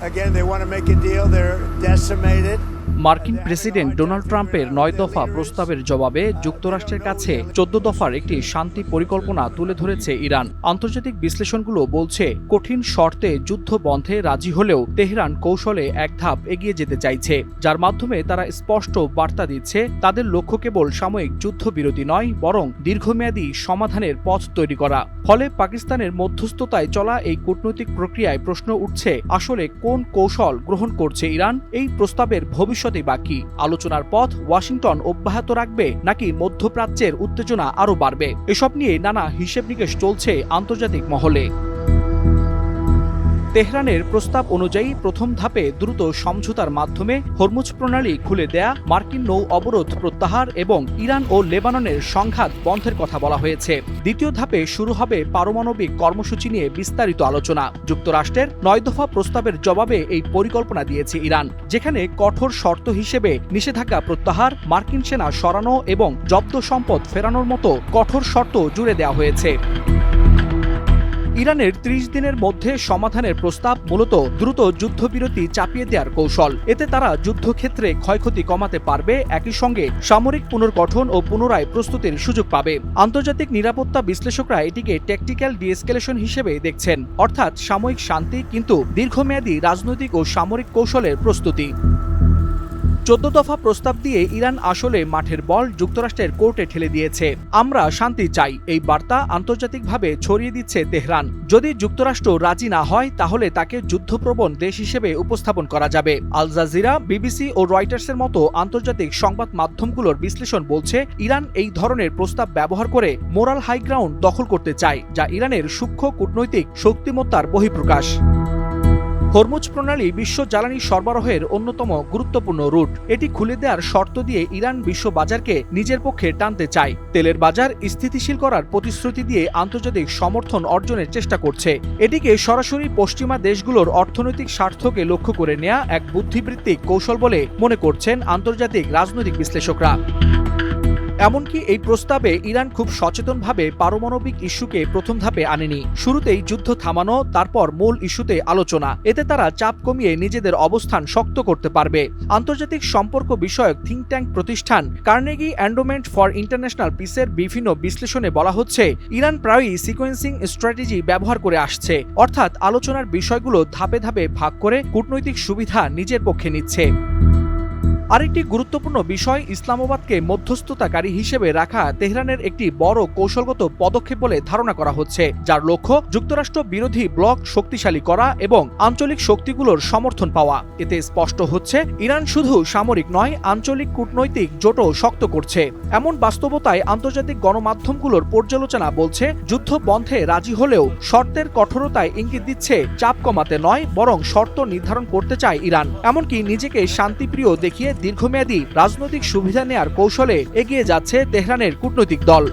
Again, they want to make a deal. They're decimated. মার্কিন president Donald ট্রাম্পের ৯ দফা প্রস্তাবের জবাবে যুক্তরাষ্ট্রের কাছে ১৪ দফার একটি শান্তি পরিকল্পনা তুলে ধরেছে ইরান। আন্তর্জাতিক বিশ্লেষণগুলো বলছে, কঠিন শর্তে যুদ্ধ বন্ধে রাজি হলেও তেহরান কৌশলে এক ধাপ এগিয়ে যেতে চাইছে, যার মাধ্যমে তারা স্পষ্ট বার্তা দিচ্ছে তাদের লক্ষ্য কেবল সাময়িক যুদ্ধবিরতি নয়, বরং দীর্ঘমেয়াদী সমাধানের পথ তৈরি করা। ফলে পাকিস্তানের মধ্যস্থতায় চলা এই কূটনৈতিক প্রক্রিয়ায় প্রশ্ন উঠছে, আসলে কোন কৌশল গ্রহণ করছে ইরান? এই প্রস্তাবের ভবিষ্যৎ বাকি আলোচনার পথ ওয়াশিংটন অব্যাহত রাখবে নাকি মধ্যপ্রাচ্যের উত্তেজনা আরও বাড়বে? এসব নিয়ে নানা হিসেব নিকেশ চলছে আন্তর্জাতিক মহলে। তেহরানের প্রস্তাব অনুযায়ী প্রথম ধাপে দ্রুত সমঝোতার মাধ্যমে হরমুজ প্রণালী খুলে দেয়া, মার্কিন নৌ অবরোধ প্রত্যাহার এবং ইরান ও লেবাননের সংঘাত বন্ধের কথা বলা হয়েছে। দ্বিতীয় ধাপে শুরু হবে পারমাণবিক কর্মসূচি নিয়ে বিস্তারিত আলোচনা। যুক্তরাষ্ট্রের ৯ দফা প্রস্তাবের জবাবে এই পরিকল্পনা দিয়েছে ইরান, যেখানে কঠোর শর্ত হিসেবে নিষেধাজ্ঞা প্রত্যাহার, মার্কিন সেনা সরানো এবং জব্দ সম্পদ ফেরানোর মতো কঠোর শর্ত জুড়ে দেওয়া হয়েছে। ইরানের ৩০ দিনের মধ্যে সমাধানের প্রস্তাব মূলত দ্রুত যুদ্ধবিরতি চাপিয়ে দেওয়ার কৌশল। এতে তারা যুদ্ধক্ষেত্রে ক্ষয়ক্ষতি কমাতে পারবে, একই সঙ্গে সামরিক পুনর্গঠন ও পুনরায় প্রস্তুতির সুযোগ পাবে। আন্তর্জাতিক নিরাপত্তা বিশ্লেষকরা এটিকে ট্যাকটিক্যাল ডিএসকেলেশন হিসেবে দেখছেন, অর্থাৎ সাময়িক শান্তি কিন্তু দীর্ঘমেয়াদী রাজনৈতিক ও সামরিক কৌশলের প্রস্তুতি। ১৪ দফা প্রস্তাব দিয়ে ইরান আসলে মাঠের বল যুক্তরাষ্ট্রের কোর্টে ঠেলে দিয়েছে। আমরা শান্তি চাই, এই বার্তা আন্তর্জাতিকভাবে ছড়িয়ে দিচ্ছে তেহরান। যদি যুক্তরাষ্ট্র রাজি না হয়, তাহলে তাকে যুদ্ধপ্রবণ দেশ হিসেবে উপস্থাপন করা যাবে। আল জাজিরা, বিবিসি ও রয়টার্সের মতো আন্তর্জাতিক সংবাদ মাধ্যমগুলোর বিশ্লেষণ বলছে, ইরান এই ধরনের প্রস্তাব ব্যবহার করে মোরাল হাই গ্রাউন্ড দখল করতে চায়, যা ইরানের সূক্ষ্ম কূটনৈতিক শক্তিমত্তার বহিঃপ্রকাশ। হরমুজ প্রণালী বিশ্ব জ্বালানি সরবরাহের অন্যতম গুরুত্বপূর্ণ রুট। এটি খুলে দেওয়ার শর্ত দিয়ে ইরান বিশ্ব বাজারকে নিজের পক্ষে টানতে চায়। তেলের বাজার স্থিতিশীল করার প্রতিশ্রুতি দিয়ে আন্তর্জাতিক সমর্থন অর্জনের চেষ্টা করছে। এটিকে সরাসরি পশ্চিমা দেশগুলোর অর্থনৈতিক স্বার্থকে লক্ষ্য করে নেওয়া এক বুদ্ধিবৃত্তিক কৌশল বলে মনে করছেন আন্তর্জাতিক রাজনৈতিক বিশ্লেষকরা। এমনকি এই প্রস্তাবে ইরান খুব সচেতনভাবে পারমাণবিক ইস্যুকে প্রথম ধাপে আনেনি। শুরুতেই যুদ্ধ থামানো, তারপর মূল ইস্যুতে আলোচনা। এতে তারা চাপ কমিয়ে নিজেদের অবস্থান শক্ত করতে পারবে। আন্তর্জাতিক সম্পর্ক বিষয়ক থিঙ্ক ট্যাঙ্ক প্রতিষ্ঠান কার্নেগি এন্ডোমেন্ট ফর ইন্টারন্যাশনাল পিসের বিভিন্ন বিশ্লেষণে বলা হচ্ছে, ইরান প্রায়ই সিকোয়েন্সিং স্ট্র্যাটেজি ব্যবহার করে আসছে, অর্থাৎ আলোচনার বিষয়গুলো ধাপে ধাপে ভাগ করে কূটনৈতিক সুবিধা নিজের পক্ষে নিচ্ছে। আরেকটি গুরুত্বপূর্ণ বিষয়, ইসলামাবাদকে মধ্যস্থতাকারী হিসেবে রাখা তেহরানের একটি বড় কৌশলগত পদক্ষেপ বলে ধারণা করা হচ্ছে, যার লক্ষ্য যুক্তরাষ্ট্র বিরোধী ব্লক শক্তিশালী করা এবং আঞ্চলিক শক্তিগুলোর সমর্থন পাওয়া। এতে স্পষ্ট হচ্ছে, ইরান শুধু সামরিক নয়, আঞ্চলিক কূটনৈতিক জোটও শক্ত করছে। এমন বাস্তবতায় আন্তর্জাতিক গণমাধ্যমগুলোর পর্যালোচনা বলছে, যুদ্ধ বন্ধে রাজি হলেও শর্তের কঠোরতায় ইঙ্গিত দিচ্ছে চাপ কমাতে নয়, বরং শর্ত নির্ধারণ করতে চায় ইরান। এমনকি নিজেকে শান্তিপ্রিয় দেখিয়ে দীর্ঘমেয়াদী রাজনৈতিক সুবিধা নেয়ার কৌশলে এগিয়ে যাচ্ছে তেহরানের কূটনৈতিক দল।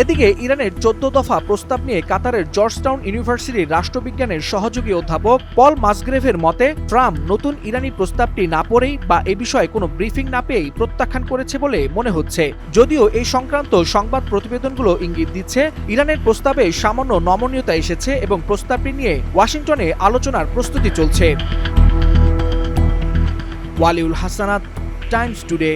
এদিকে ইরানের ১৪ দফা প্রস্তাব নিয়ে কাতারের জর্জটাউন ইউনিভার্সিটির রাষ্ট্রবিজ্ঞানের সহযোগী অধ্যাপক পল মাসগ্রেভের মতে, ট্রাম্প নতুন ইরানি প্রস্তাবটি না পড়েই বা এ বিষয়ে কোনো ব্রিফিং না পেয়েই প্রত্যাখ্যান করেছে বলে মনে হচ্ছে। যদিও এই সংক্রান্ত সংবাদ প্রতিবেদনগুলো ইঙ্গিত দিচ্ছে, ইরানের প্রস্তাবে সামান্য নমনীয়তা এসেছে এবং প্রস্তাবটি নিয়ে ওয়াশিংটনে আলোচনার প্রস্তুতি চলছে। Waliul Hasnat, Times today.